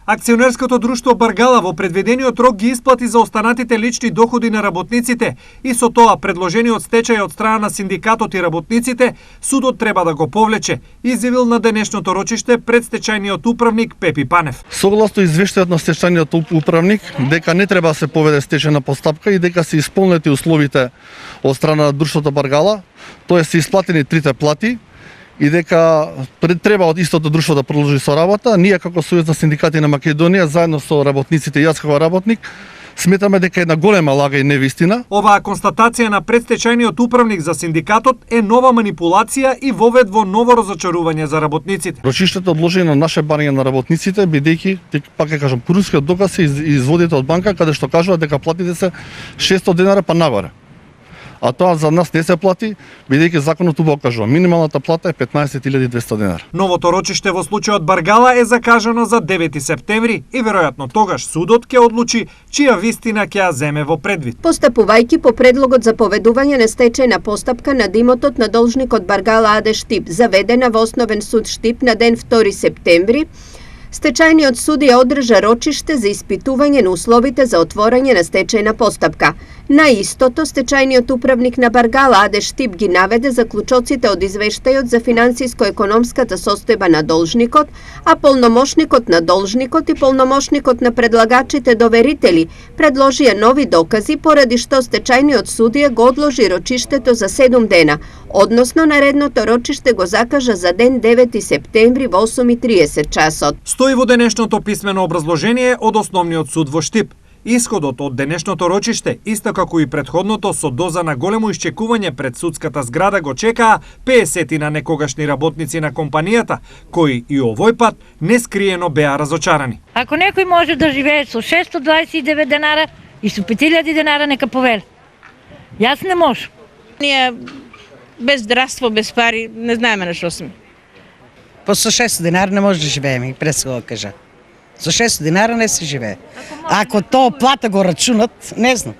Акционерското друштво Баргала во предвидениот рок ги исплати за останатите лични доходи на работниците и со тоа предложениот стечај од страна на синдикатот и работниците, судот треба да го повлече, изјавил на денешното рочиште предстечајниот управник Пепи Панев. Согласно извештајот на стечајниот управник, дека не треба да се поведе стечајна постапка и дека се исполнети условите од страна на друштвото Баргала, тоа се исплатени трите плати, и дека треба од истото друштво да продолжи со работа. Ние како Сојуз на синдикати на Македонија, заедно со работниците и јас како работник, сметаме дека е една голема лага и невистина. Оваа констатација на предстечајниот управник за синдикатот е нова манипулација и вовед во ново разочарување за работниците. Рочиштето одложи на наше барање на работниците, бидејќи, пак ќе кажам, порускиот доказ се изводите од банка, каде што кажува дека платите се 600 денара па нагоре. А тоа за нас не се плати, бидејќи законот убаво кажува минималната плата е 15.200 денара. Новото рочиште во случајот Баргала е закажано за 9 септември и веројатно тогаш судот ќе одлучи чија вистина ќе ја земе во предвид. Постапувајќи по предлогот за поведување на стечајна постапка над имотот на должникот Баргала АД Штип, заведена во Основен суд Штип на ден 2 септември, стечајниот судија одржа рочиште за испитување на условите за отворање на стечајна постапка. На истото, стечајниот управник на Баргала АД Штип ги наведе заклучоците од извештајот за финансиско-економската состојба на должникот, а полномошникот на должникот и полномошникот на предлагачите доверители предложија нови докази, поради што стечајниот судија го одложи рочиштето за 7 дена, односно наредното рочиште го закажа за ден 9 септември во 8:30 часот. Стои во денешното писмено образложение од Основниот суд во Штип. Исходот од денешното рочиште, исто како и претходното со доза на големо исчекување пред судската зграда, го чекаа 50 на некогашни работници на компанијата, кои и овој пат нескриено беа разочарани. Ако некој може да живее со 629 денара и со 5000 денара, нека повели. Јас не можам. Ние без здравство, без пари, не знаеме на што сме. По со 600 денара не може да живееме, прес го кажа. Со 600 денара не се живее. Ако тоа плата го рачунат, не знам.